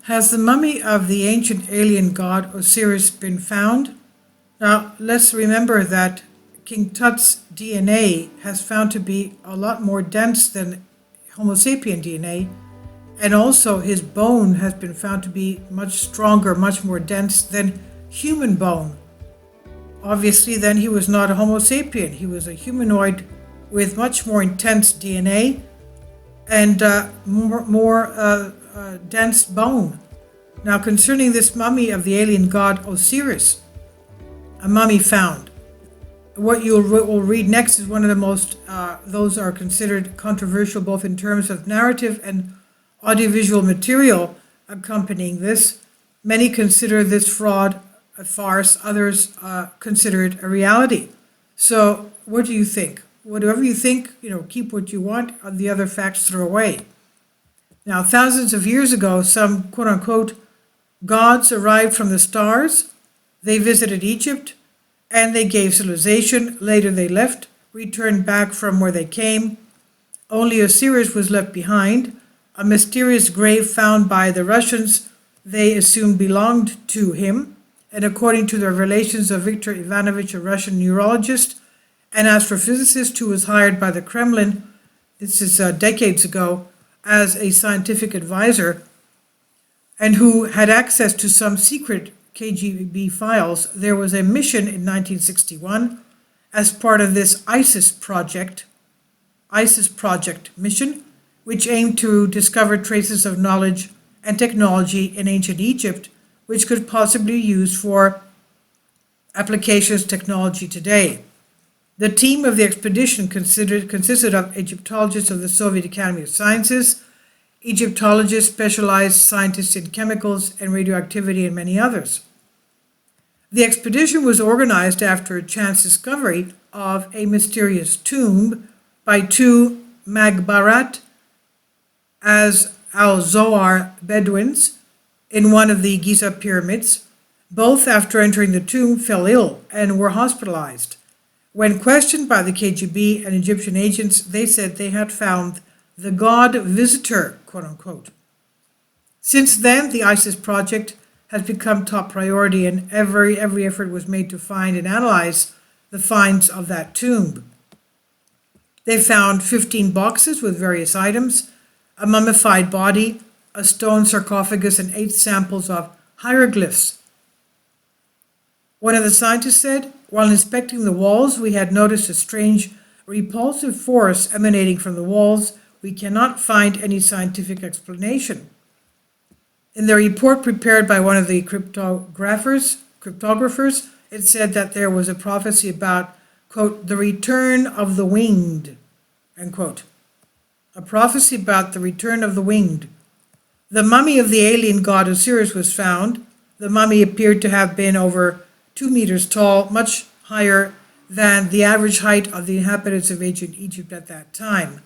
Has the mummy of the ancient alien god Osiris been found? Now, let's remember that King Tut's DNA has found to be a lot more dense than Homo sapien DNA, and also his bone has been found to be much stronger, much more dense than human bone. Obviously, then he was not a Homo sapien. He was a humanoid with much more intense DNA and more dense bone. Now, concerning this mummy of the alien god Osiris, a mummy found. What will read next is one of the most, those are considered controversial both in terms of narrative and audiovisual material accompanying this. Many consider this fraud a farce, others consider it a reality. So, what do you think? Whatever you think, keep what you want, the other facts throw away. Now, thousands of years ago, some quote-unquote gods arrived from the stars. They visited Egypt, and they gave civilization. Later they left, returned back from where they came. Only Osiris was left behind, a mysterious grave found by the Russians they assumed belonged to him, and according to the revelations of Viktor Ivanovich, a Russian neurologist and astrophysicist who was hired by the Kremlin, this is decades ago, as a scientific advisor, and who had access to some secret KGB files, there was a mission in 1961 as part of this ISIS project mission, which aimed to discover traces of knowledge and technology in ancient Egypt, which could possibly be used for applications technology today. The team of the expedition consisted of Egyptologists of the Soviet Academy of Sciences, Egyptologists, specialized scientists in chemicals and radioactivity, and many others. The expedition was organized after a chance discovery of a mysterious tomb by two Magbarat as al-Zohar Bedouins in one of the Giza pyramids. Both, after entering the tomb, fell ill and were hospitalized. When questioned by the KGB and Egyptian agents, they said they had found the god visitor, quote-unquote. Since then, the ISIS project has become top priority, and every effort was made to find and analyze the finds of that tomb. They found 15 boxes with various items, a mummified body, a stone sarcophagus, and 8 samples of hieroglyphs. One of the scientists said, "While inspecting the walls, we had noticed a strange, repulsive force emanating from the walls. We cannot find any scientific explanation." In the report prepared by one of the cryptographers, it said that there was a prophecy about, quote, the return of the winged, end quote. A prophecy about the return of the winged. The mummy of the alien god Osiris was found. The mummy appeared to have been over 2 meters tall, much higher than the average height of the inhabitants of ancient Egypt at that time.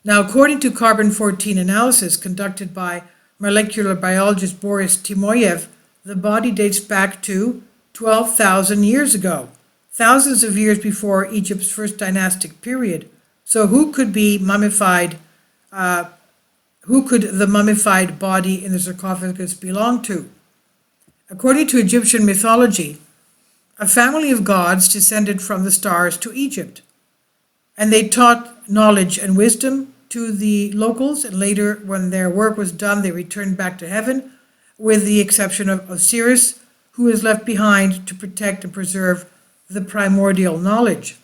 Now, according to carbon-14 analysis conducted by molecular biologist Boris Timoyev, the body dates back to 12,000 years ago, thousands of years before Egypt's first dynastic period. So who could the mummified body in the sarcophagus belong to? According to Egyptian mythology, a family of gods descended from the stars to Egypt, and they taught knowledge and wisdom to the locals, and later, when their work was done, they returned back to heaven, with the exception of Osiris, who was left behind to protect and preserve the primordial knowledge.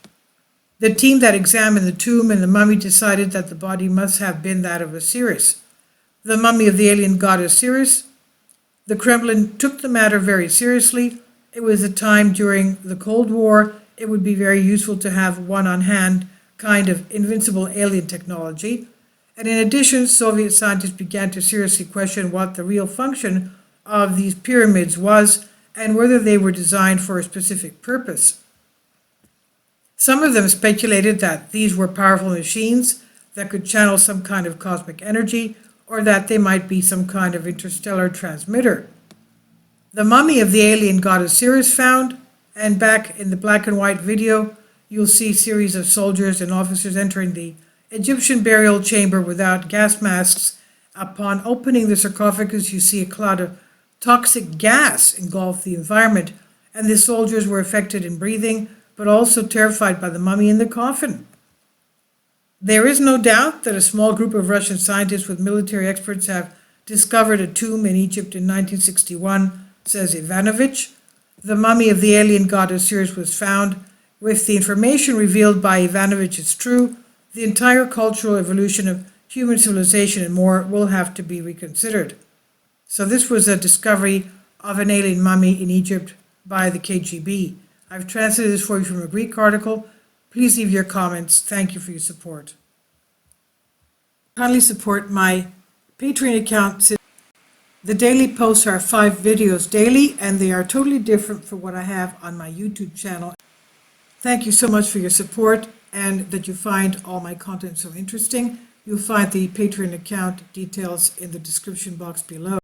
The team that examined the tomb and the mummy decided that the body must have been that of Osiris, the mummy of the alien god Osiris. The Kremlin took the matter very seriously. It was a time during the Cold War. It would be very useful to have one on hand, kind of invincible alien technology. And in addition, Soviet scientists began to seriously question what the real function of these pyramids was and whether they were designed for a specific purpose. Some of them speculated that these were powerful machines that could channel some kind of cosmic energy, or that they might be some kind of interstellar transmitter. The mummy of the alien god Osiris found, and back in the black and white video, you'll see a series of soldiers and officers entering the Egyptian burial chamber without gas masks Upon opening the sarcophagus, you see a cloud of toxic gas engulf the environment, and the soldiers were affected in breathing, but also terrified by the mummy in the coffin. There is no doubt that a small group of Russian scientists with military experts have discovered a tomb in Egypt in 1961, says Ivanovich. The mummy of the alien god Osiris was found. If the information revealed by Ivanovich is true, the entire cultural evolution of human civilization and more will have to be reconsidered. So this was a discovery of an alien mummy in Egypt by the KGB. I've translated this for you from a Greek article. Please leave your comments. Thank you for your support. Kindly support my Patreon account. The daily posts are 5 videos daily, and they are totally different from what I have on my YouTube channel. Thank you so much for your support and that you find all my content so interesting. You'll find the Patreon account details in the description box below.